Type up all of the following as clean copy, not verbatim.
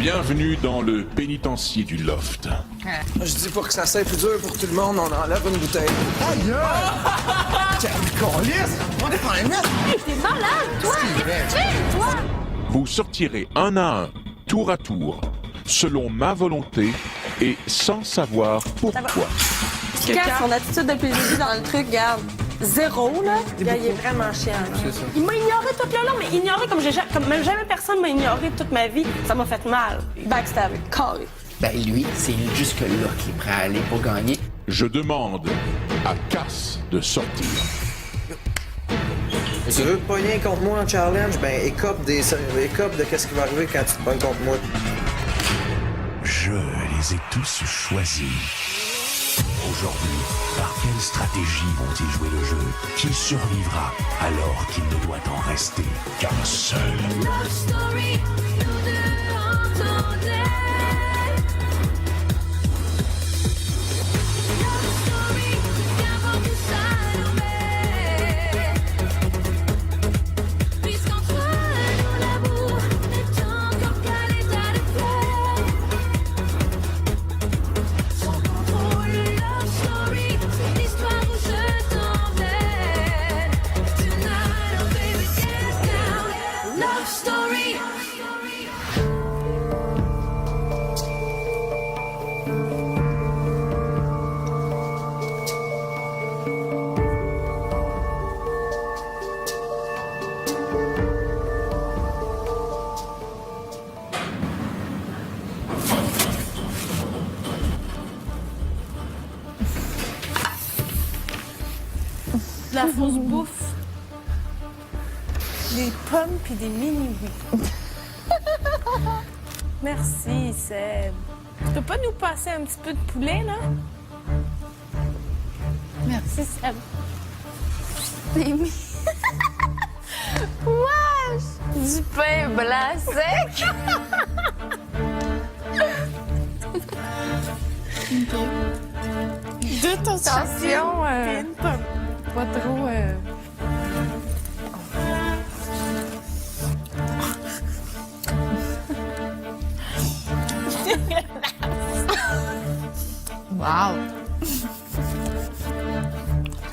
Bienvenue dans le pénitencier du Loft. Je dis pour que ça soit plus dur pour tout le monde, on enlève une bouteille. Aïe! Quelle colisse! T'es malade, toi! Toi! Vous sortirez un à un, tour à tour, selon ma volonté et sans savoir pourquoi. Quand son attitude depuis le début dans le truc, regarde, zéro, là, il est vraiment chiant. Là. Il m'a ignoré tout le long, mais ignoré comme même jamais personne m'a ignoré toute ma vie. Ça m'a fait mal. Backstab, carré. Ben lui, c'est jusque-là qu'il est prêt à aller pour gagner. Je demande à Cass de sortir. Tu veux te pogner contre moi en challenge? Ben écope de qu'est-ce qui va arriver quand tu te pognes contre moi. Je les ai tous choisis. Aujourd'hui, par quelle stratégie vont-ils jouer le jeu? Qui survivra alors qu'il ne doit en rester qu'un seul? Love story, nous deux entendez. Love story, bien avant que ça puisqu'entre nous l'amour n'est encore qu'à l'état de fleurs. Sans contrôle, love story, c'est l'histoire où je t'emmène. Tonight, oh baby, get down. Love story. De la fausse bouffe. Des pommes puis des mini-oui. Merci, Seb. Tu peux pas nous passer un petit peu de poulet, là? Merci, Seb. Des mi... Wesh! Du pain blanc sec! Deux attention, une pomme. Pas trop... Wow!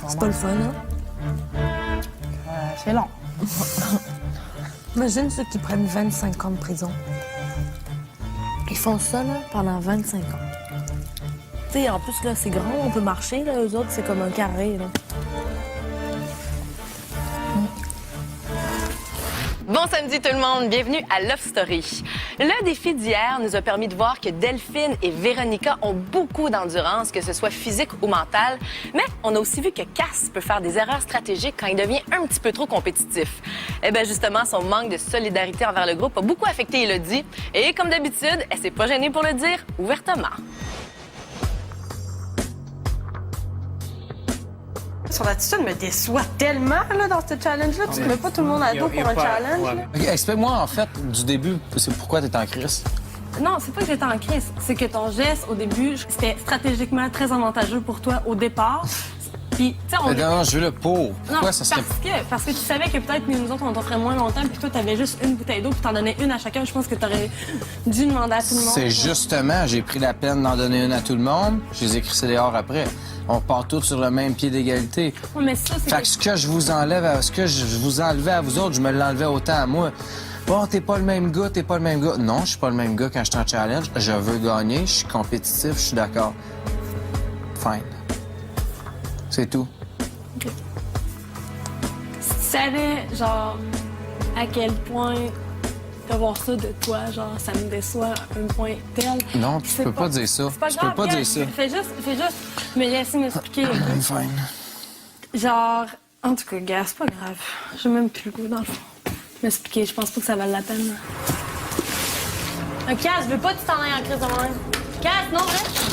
C'est pas le fun, hein? C'est long. Imagine ceux qui prennent 25 ans de prison. Ils font ça, là, pendant 25 ans. Tu sais, en plus, là, c'est grand, on peut marcher, là. Eux autres, c'est comme un carré, là. Bon samedi tout le monde, bienvenue à Love Story. Le défi d'hier nous a permis de voir que Delphine et Véronica ont beaucoup d'endurance, que ce soit physique ou mentale, mais on a aussi vu que Cass peut faire des erreurs stratégiques quand il devient un petit peu trop compétitif. Eh bien justement, son manque de solidarité envers le groupe a beaucoup affecté Élodie, et comme d'habitude, elle s'est pas gênée pour le dire ouvertement. Son attitude me déçoit tellement, là, dans ce challenge-là. Tu ne mets pas tout le monde à dos pour un challenge, là. OK, explique-moi, en fait, du début, c'est pourquoi t'es en crise. Non, c'est pas que j'étais en crise. C'est que ton geste, au début, c'était stratégiquement très avantageux pour toi au départ. Puis, tu sais, on... Non, je veux le pour. Pourquoi non, ça serait... parce que tu savais que peut-être nous autres, on t'offrait moins longtemps, puis toi, t'avais juste une bouteille d'eau, puis t'en donnais une à chacun. Je pense que t'aurais dû demander à tout le monde. C'est justement, j'ai pris la peine d'en donner une à tout le monde, je les ai crissés dehors après. On part tous sur le même pied d'égalité. Ouais, mais ça, c'est... Fait que ce que je vous enlève, ce que je vous enlevais à vous autres, je me l'enlevais autant à moi. Bon, t'es pas le même gars, t'es pas le même gars. Non, je suis pas le même gars quand je suis en challenge. Je veux gagner, je suis compétitif, je suis d'accord. Fine. C'est tout. Okay. Si tu savais, genre, à quel point d'avoir ça de toi, genre, ça me déçoit à un point tel... Non, tu peux pas dire ça. C'est pas Tu grave, peux pas gars, dire ça. Fais juste me laisser m'expliquer. OK? Fine. Genre, en tout cas, gars, c'est pas grave. J'ai même plus le goût, dans le fond. M'expliquer, je pense pas que ça vaille la peine. Cass, je veux pas que tu t'en ailles en crise de même. Cass, non, reste!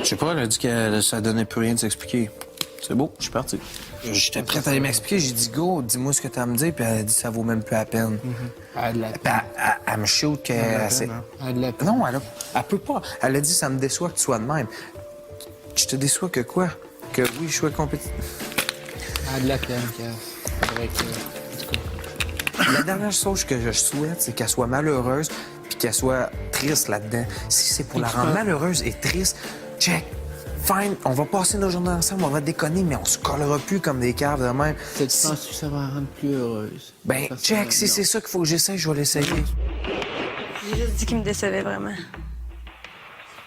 Je sais pas, elle a dit que ça donnait plus rien de s'expliquer. C'est beau, je suis parti. J'étais prête à aller m'expliquer. J'ai dit, go, dis-moi ce que t'as à me dire. Puis elle a dit, ça vaut même plus la peine. Elle a de la Puis peine. elle me shoot que... Elle a de la c'est- peine, hein. Elle a de la peine. Non, elle peut pas. Elle a dit, ça me déçoit que tu sois de même. Je te déçois que quoi? Que oui, je sois compétitif. Ah, de la peine, Kev. Avec, en tout cas. La dernière chose que je souhaite, c'est qu'elle soit malheureuse puis qu'elle soit triste là-dedans. Si c'est pour la rendre malheureuse et triste, check. Fine, on va passer nos journées ensemble, on va déconner, mais on se collera plus comme des caves de même. Tu penses que ça va la rendre plus heureuse? Ben, Parce que- check, si non. c'est ça qu'il faut que j'essaye, je vais l'essayer. J'ai juste dit qu'il me décevait vraiment.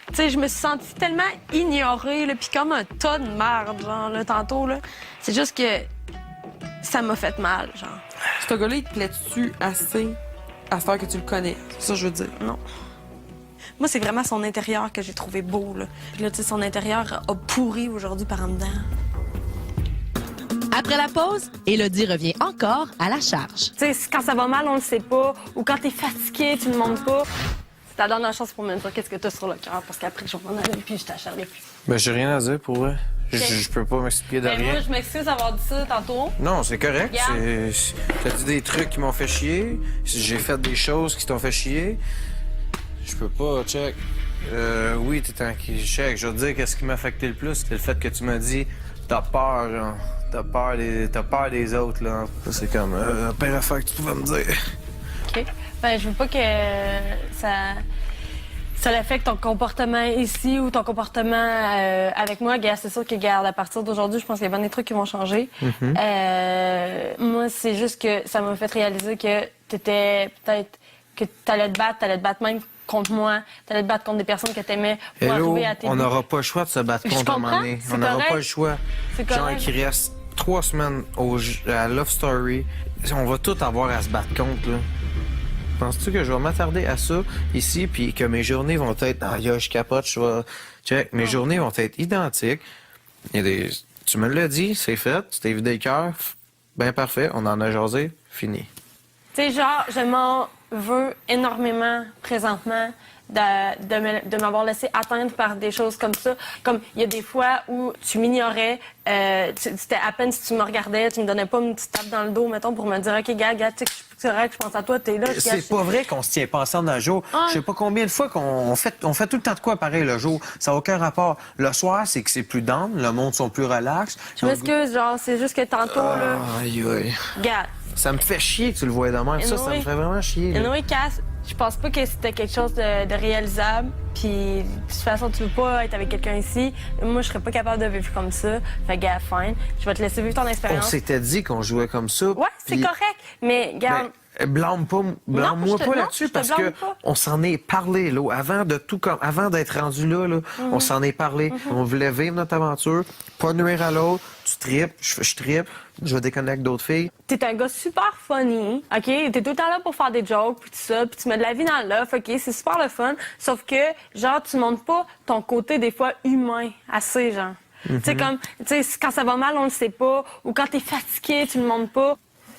Tu sais, je me suis sentie tellement ignorée, là, puis comme un tas de merde, genre, là, tantôt, là. C'est juste que ça m'a fait mal, genre. Ce gars-là, il te plaît-tu assez à faire que tu le connais? C'est ça que je veux dire. Non. Moi, c'est vraiment son intérieur que j'ai trouvé beau, là. Puis là, tu sais, son intérieur a pourri aujourd'hui par en dedans. Après la pause, Élodie revient encore à la charge. Tu sais, quand ça va mal, on le sait pas. Ou quand t'es fatigué, tu le montres pas. C'est ta dernière chance pour me dire qu'est-ce que t'as sur le cœur. Parce qu'après, je vais m'en aller, puis je t'acharnerai plus. Ben, j'ai rien à dire pour vrai. Je peux pas m'expliquer de Ben, rien. moi, je m'excuse d'avoir dit ça tantôt. Non, c'est correct. Regarde. T'as dit des trucs qui m'ont fait chier. J'ai fait des choses qui t'ont fait chier. Je peux pas, check. Oui, t'es en check. Je veux te dire qu'est-ce qui m'a affecté le plus, c'est le fait que tu m'as dit t'as peur, genre. T'as peur des autres, là. Ça, c'est comme la pire affaire que tu pouvais me dire. OK. Ben, je veux pas que ça affecte ton comportement ici ou ton comportement avec moi. Gars, c'est sûr que, regarde, à partir d'aujourd'hui, je pense qu'il y a bien des trucs qui vont changer. Moi, c'est juste que ça m'a fait réaliser que t'étais peut-être... que t'allais te battre même contre moi, t'allais te battre contre des personnes que t'aimais pour Hello, arriver à tes on buts. n'aura pas le choix de se battre Je contre un moment comprends, donné. c'est On n'aura correct. pas le choix. C'est Genre, correct. qu'il reste 3 semaines à Love Story, on va tout avoir à se battre contre, là. Penses-tu que je vais m'attarder à ça ici, puis que mes journées vont être... Ah, je capote, je vais... Check, mes journées vont être identiques. Il y a des... Tu me l'as dit, c'est fait, tu t'es vidé le cœur. Ben parfait, on en a jasé, fini. Tu sais, genre, je m'en veux énormément présentement de m'avoir laissé atteindre par des choses comme ça. Comme il y a des fois où tu m'ignorais, c'était à peine si tu me regardais, tu me donnais pas une petite tape dans le dos, mettons, pour me dire, OK, gars, tu sais que c'est correct, je pense à toi, t'es là. C'est pas vrai qu'on se tient pas ensemble dans le jour. Je sais pas combien de fois qu'on fait tout le temps de quoi pareil le jour. Ça n'a aucun rapport. Le soir, c'est que c'est plus down, le monde sont plus relax. Je m'excuse, genre, c'est juste que tantôt, là, Aïe, aïe. gars, Ça me fait chier que tu le vois de même. Ça me fait vraiment chier. là. Anyway, Cass, je pense pas que c'était quelque chose de réalisable. Puis, de toute façon, tu veux pas être avec quelqu'un ici. Moi, je serais pas capable de vivre comme ça. Fait gars, fine. Je vais te laisser vivre ton On expérience. s'était dit qu'on jouait comme ça. Ouais, c'est puis- correct. Mais, regarde, Ben, blâme-moi je te- pas non, là-dessus je te parce blâme que pas. on s'en est parlé là, avant d'être rendu là, on s'en est parlé. On voulait vivre notre aventure, pas nuire à l'autre. Tu tripes, je trippe, je vais déconner avec d'autres filles. t'es un gars super funny, OK? T'es tout le temps là pour faire des jokes, puis tout ça, puis tu mets de la vie dans l'œuf, OK? C'est super le fun. Sauf que, genre, tu montres pas ton côté, des fois, humain, assez, genre. Tu sais, comme, tu sais, quand ça va mal, on le sait pas. Ou quand t'es fatigué, tu le montres pas.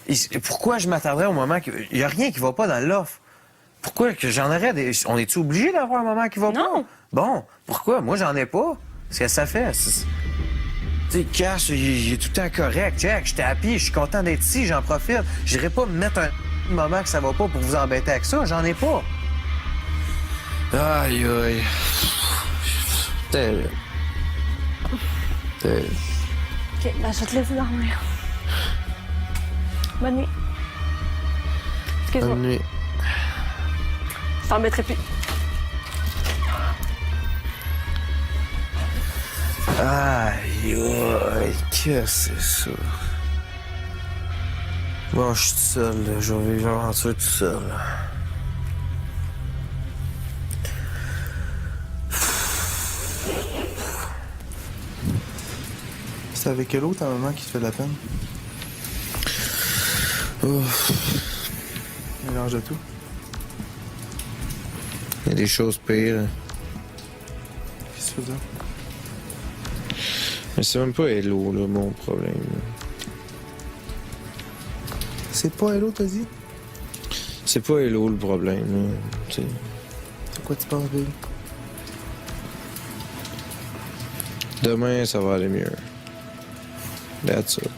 Et pourquoi je m'attarderais au moment qu'il y a rien qui va pas dans l'offre? Pourquoi que j'en aurais des... On est-tu obligé d'avoir un moment qui va Non. pas? Bon, pourquoi? Moi, j'en ai pas. Qu'est-ce que ça fait? Tu sais, Cash, il est tout le temps correct. Check, j'étais happy, je suis content d'être ici, j'en profite. J'irai pas me mettre un moment que ça va pas pour vous embêter avec ça, j'en ai pas. Aïe, aïe. Terrible. Terrible. OK, ben, je vais te laisser dormir. Bonne nuit. Excuse-moi, Bonne nuit. je t'embêterai plus. Aïe, aïe, qu'est-ce que c'est ça? Bon, je suis tout seul, là. Je vais vivre l'aventure tout seul. là. C'est avec quel autre ta maman qui te fait de la peine? Mélange de tout. Il y a des choses pires. Qu'est-ce que tu veux dire? Mais c'est même pas Hello, là, mon problème. C'est pas Hello, t'as dit? C'est pas Hello le problème, là. Tu sais. De quoi tu penses, baby? Demain, ça va aller mieux. That's it.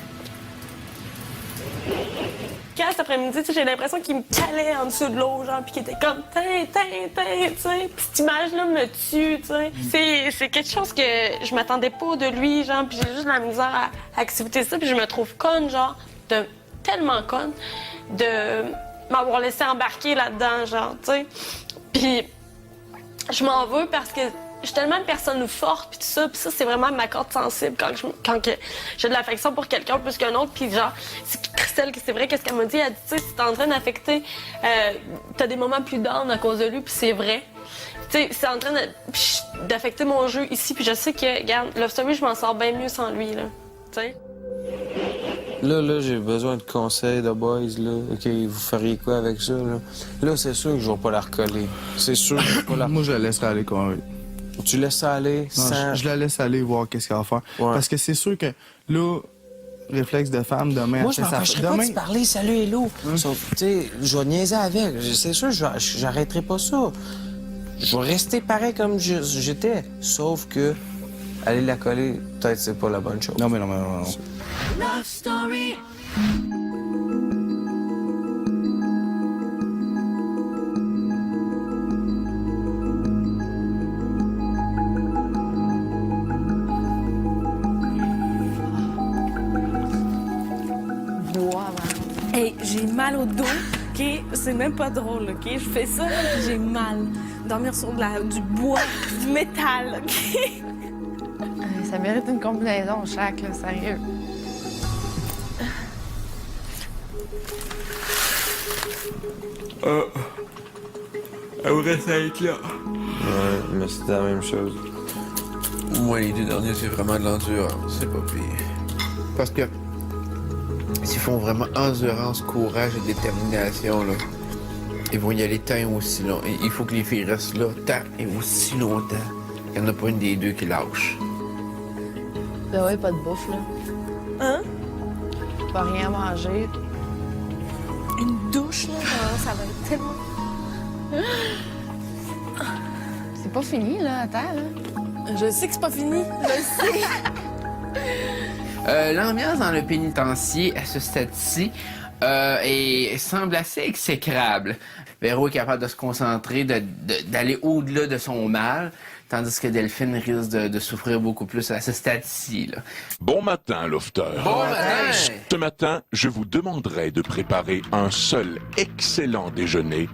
Cass, cet après-midi, tu sais, j'ai l'impression qu'il me calait en dessous de l'eau, genre, puis qu'il était comme tin, tu sais. Puis cette image-là me tue, tu sais. C'est quelque chose que je m'attendais pas de lui, genre, puis j'ai juste de la misère à accepter ça, puis je me trouve conne, genre, tellement conne, de m'avoir laissé embarquer là-dedans, genre, tu sais. Puis je m'en veux parce que je suis tellement une personne forte, puis tout ça, puis ça, c'est vraiment ma corde sensible quand j'ai de l'affection pour quelqu'un plus qu'un autre, puis genre, c'est Christelle, c'est vrai qu'est-ce qu'elle m'a dit, elle dit, tu sais, c'est en train d'affecter, t'as des moments plus down à cause de lui, puis c'est vrai. Tu sais, c'est en train d'affecter mon jeu ici, puis je sais que, regarde, Love Story, je m'en sors bien mieux sans lui, là, tu sais. Là, j'ai besoin de conseils de boys, là. OK, vous feriez quoi avec ça, là? Là, c'est sûr que je vais pas la recoller. C'est sûr que je vais pas la... Moi, je la laisserai aller quand même. Tu laisses ça aller Non, sans... je la laisse aller voir qu'est-ce qu'elle va faire. Ouais. Parce que c'est sûr que, là, réflexe de femme, demain... Moi, je m'empêcherai pas de parler, salut, hello. Sauf, tu sais, je vais niaiser avec. C'est sûr, j'arrêterai pas ça. Je vais rester pareil comme j'étais. Sauf que, aller la coller, peut-être c'est pas la bonne chose. Non. Love Story. Hey, j'ai mal au dos, OK? C'est même pas drôle, OK? Je fais ça, là, puis j'ai mal. Dormir sur du bois, du métal, OK? Ça mérite une combinaison chaque, là, sérieux. Elle voudrait ça être là. Ouais, mais c'est la même chose. Moi, les 2 derniers, c'est vraiment de l'endurance. C'est pas pire. Parce que s'ils font vraiment endurance, courage et détermination, là, ils vont y aller tant et aussi long. Et il faut que les filles restent là tant et aussi longtemps. Il n'y en a pas une des deux qui lâche. Ben ouais, pas de bouffe, là. Hein? Pas rien à manger. Une douche, là, ça va être tellement... C'est pas fini, là, attends, là. Je sais que c'est pas fini, je le sais. L'ambiance dans le pénitencier à ce stade-ci semble assez exécrable. Véro est capable de se concentrer, d'aller au-delà de son mal, tandis que Delphine risque de souffrir beaucoup plus à ce stade-ci. Là. Bon matin, Lofter. Bon matin! Ce matin, je vous demanderai de préparer un seul excellent déjeuner,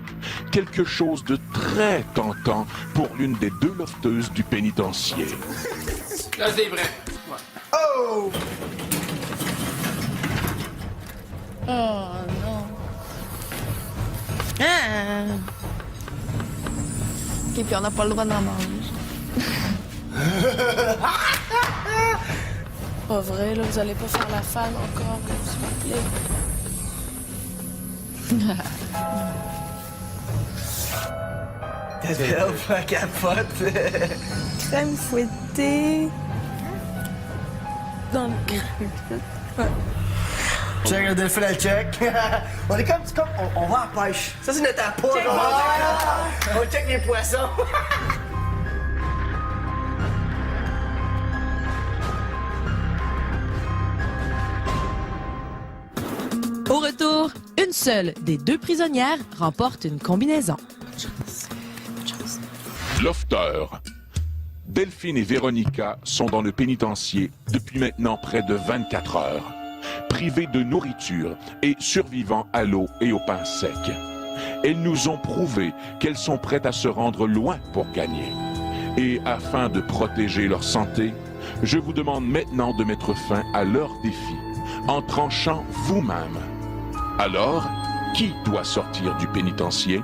quelque chose de très tentant pour l'une des 2 lofteuses du pénitencier. Là, c'est vrai. Oh! Oh, non. Ah! OK, puis on n'a pas le droit d'en manger. Pas vrai, là, vous allez pas faire la fan encore, s'il vous plaît. T'as fait la capote. Crème fouettée. Dans le ouais. Check le Delphine, elle check. On est comme on va à la pêche. Ça, c'est notre appât. On check les poissons. Au retour, une seule des 2 prisonnières remporte une combinaison. Lofter. Delphine et Véronica sont dans le pénitencier depuis maintenant près de 24 heures, privées de nourriture et survivant à l'eau et au pain sec. Elles nous ont prouvé qu'elles sont prêtes à se rendre loin pour gagner. Et afin de protéger leur santé, je vous demande maintenant de mettre fin à leur défi en tranchant vous-même. Alors, qui doit sortir du pénitencier?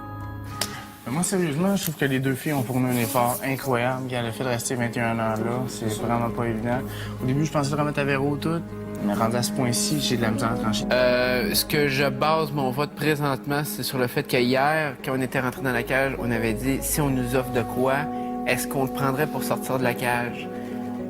Moi, sérieusement, je trouve que les 2 filles ont fourni un effort incroyable. Le fait de rester 21 ans là, c'est vraiment pas évident. Au début, je pensais de remettre à Véro tout, mais rendu à ce point-ci, j'ai de la misère à trancher. Ce que je base mon vote présentement, c'est sur le fait qu'hier, quand on était rentré dans la cage, on avait dit si on nous offre de quoi, est-ce qu'on le prendrait pour sortir de la cage?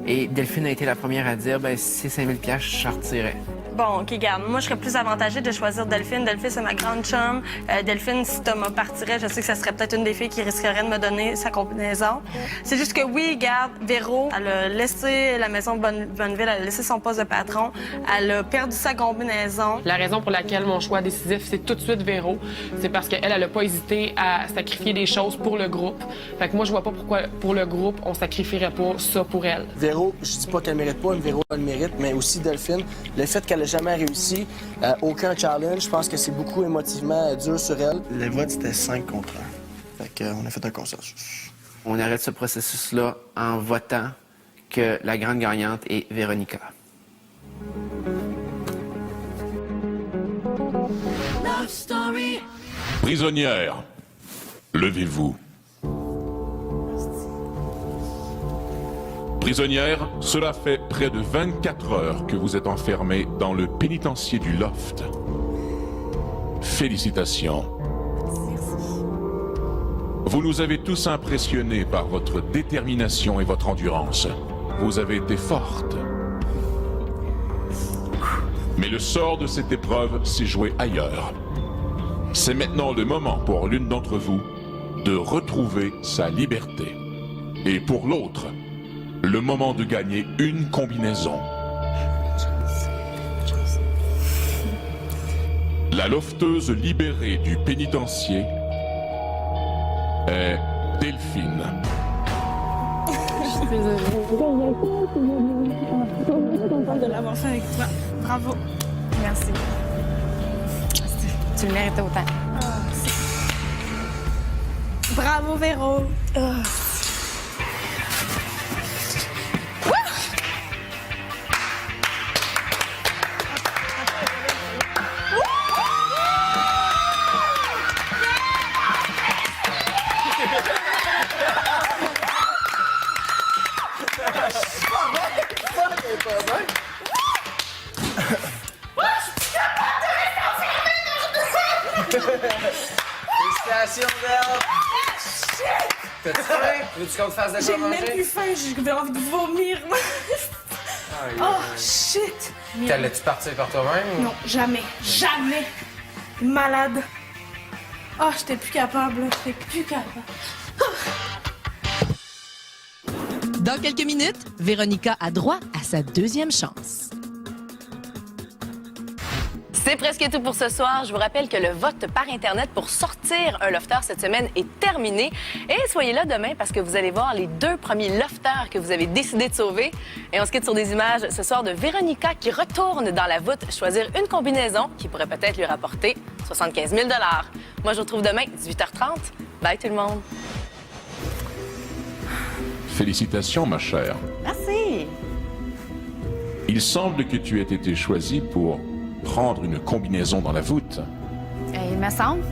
Et Delphine a été la première à dire si c'est 5000$, je sortirais. Bon, OK, regarde, moi, je serais plus avantagée de choisir Delphine. Delphine, c'est ma grande chum. Delphine, si Thomas partirait, je sais que ça serait peut-être une des filles qui risquerait de me donner sa combinaison. C'est juste que oui, regarde, Véro, elle a laissé la maison Bonneville, elle a laissé son poste de patron, elle a perdu sa combinaison. La raison pour laquelle mon choix décisif, c'est tout de suite Véro, c'est parce qu'elle, elle a pas hésité à sacrifier des choses pour le groupe. Fait que moi, je vois pas pourquoi, pour le groupe, on sacrifierait pas ça pour elle. Véro, je dis pas qu'elle mérite pas, Véro, elle mérite, mais aussi Delphine. Le fait qu'elle ait jamais réussi aucun challenge, je pense que c'est beaucoup émotivement dur sur elle. Le vote, c'était 5 contre 1. Fait qu'on a fait un consensus. On arrête ce processus-là en votant que la grande gagnante est Véronica. Love Story. Prisonnière, levez-vous. Prisonnière, cela fait près de 24 heures que vous êtes enfermée dans le pénitencier du Loft. Félicitations. Vous nous avez tous impressionnés par votre détermination et votre endurance. Vous avez été forte. Mais le sort de cette épreuve s'est joué ailleurs. C'est maintenant le moment pour l'une d'entre vous de retrouver sa liberté. Et pour l'autre, le moment de gagner une combinaison. La lofteuse libérée du pénitencier est Delphine. Je suis désolée. Je suis contente de l'avoir fait avec toi. Bravo. Merci. Tu le méritais autant. Bravo, Véro. Félicitations, Belle! T'as-tu faim? Veux-tu qu'on te fasse de quoi J'ai même manger? plus faim, j'ai envie de vomir. Oh, shit! T'allais-tu partir par toi-même? ou- Non, jamais, jamais. Malade. Oh, j'étais plus capable, là. J'étais plus capable. Dans quelques minutes, Véronica a droit à sa deuxième chance. C'est presque tout pour ce soir. Je vous rappelle que le vote par Internet pour sortir un lofter cette semaine est terminé. Et soyez là demain parce que vous allez voir les 2 premiers lofters que vous avez décidé de sauver. Et on se quitte sur des images ce soir de Véronica qui retourne dans la voûte choisir une combinaison qui pourrait peut-être lui rapporter 75 000 $. Moi, je vous retrouve demain, 18h30. Bye tout le monde. Félicitations, ma chère. Merci. Il semble que tu aies été choisie pour prendre une combinaison dans la voûte. Il me semble.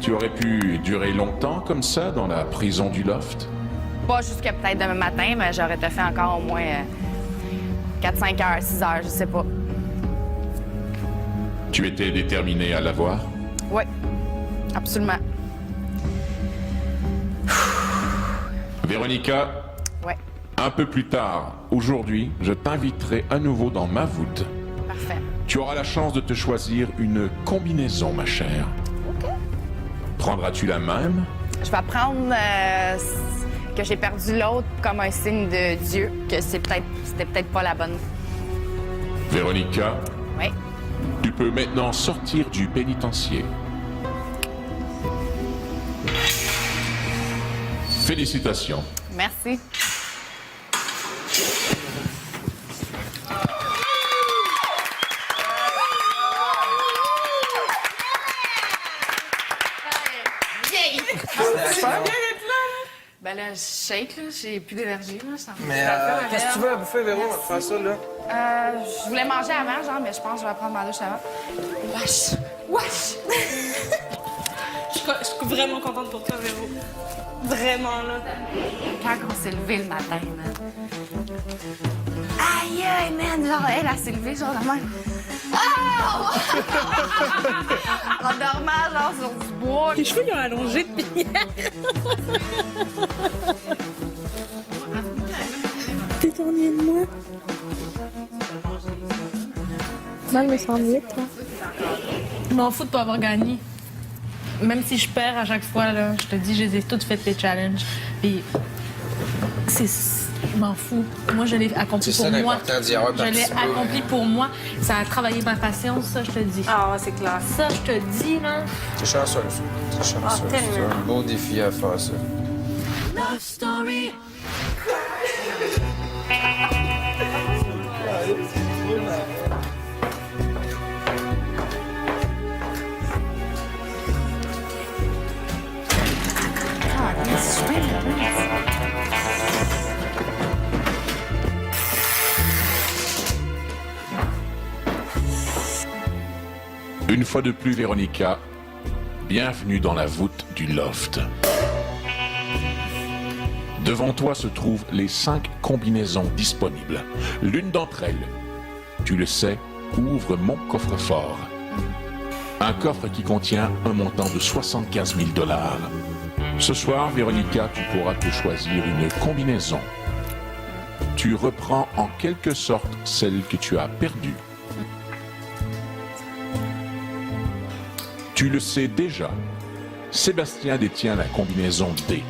Tu aurais pu durer longtemps comme ça dans la prison du Loft? Pas jusqu'à peut-être demain matin, mais j'aurais te fait encore au moins 4-5 heures, 6 heures, je sais pas. Tu étais déterminée à l'avoir? Oui, absolument. Véronica, Ouais, un peu plus tard, aujourd'hui, je t'inviterai à nouveau dans ma voûte. parfait. Tu auras la chance de te choisir une combinaison, ma chère. OK. Prendras-tu la même? Je vais prendre que j'ai perdu l'autre comme un signe de Dieu, que c'était peut-être pas la bonne. Véronica, Oui. tu peux maintenant sortir du pénitencier. Félicitations. Merci. Ben là, je shake, là. J'ai plus d'énergie, là. Mais qu'est-ce que tu veux à bouffer, Véro? On va te faire ça, là. Je voulais manger avant, genre, mais je pense que je vais prendre ma douche avant. Wesh! Wesh! Je suis vraiment contente pour toi, Véro. Vraiment, là. Quand on s'est levé le matin, man. Aïe, aïe, man! Genre, elle s'est levée, genre, de même. Ah! En dormant, genre, sur du bois. Les cheveux, ils ont allongé depuis hier. T'es ennuyée de moi? Moi, je me sens vite, là. Je m'en fous de pas avoir gagné. Même si je perds à chaque fois, là, je te dis, je les ai toutes faites, les challenges. Puis, je m'en fous. Moi, je l'ai accompli C'est pour ça moi. l'important d'y avoir Je l'ai participé. accompli pour moi. Ça a travaillé ma patience, ça, je te dis. Ah, ouais, c'est clair. Ça, je te dis, là. T'es chanceuse. T'es chanceuse. Ah, tellement. C'est un beau défi à faire, ça. Love Story. Une fois de plus, Véronica, bienvenue dans la voûte du loft. Devant toi se trouvent les 5 combinaisons disponibles. L'une d'entre elles, tu le sais, ouvre mon coffre-fort. Un coffre qui contient un montant de 75 000 $. Ce soir, Véronica, tu pourras te choisir une combinaison. Tu reprends en quelque sorte celle que tu as perdue. Tu le sais déjà, Sébastien détient la combinaison D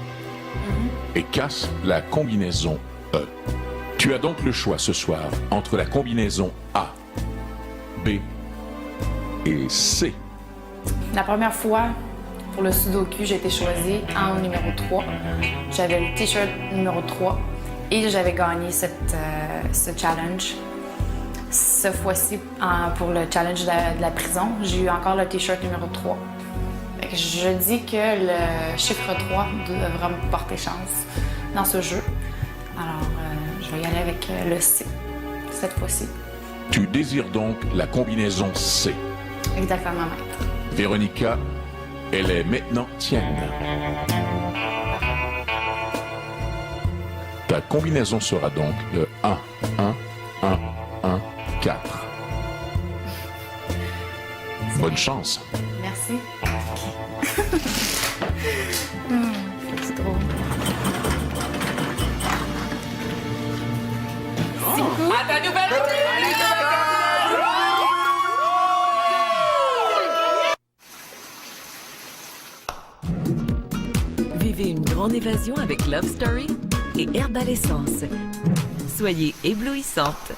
et Cass la combinaison E. Tu as donc le choix ce soir entre la combinaison A, B et C. La première fois, pour le Sudoku, j'ai été choisie en numéro 3. J'avais le T-shirt numéro 3 et j'avais gagné ce challenge. Cette fois-ci, pour le challenge de la prison, j'ai eu encore le T-shirt numéro 3. Fait que je dis que le chiffre 3 devra me porter chance dans ce jeu. Alors, je vais y aller avec le C cette fois-ci. Tu désires donc la combinaison C. Exactement, maître. Véronica, elle est maintenant tienne. Ta combinaison sera donc le 1, 1, 1, 1, 4. Bonne chance. Merci. C'est drôle. À ta nouvelle Vivez une grande évasion avec Love Story et Herbal Essence. Soyez éblouissante.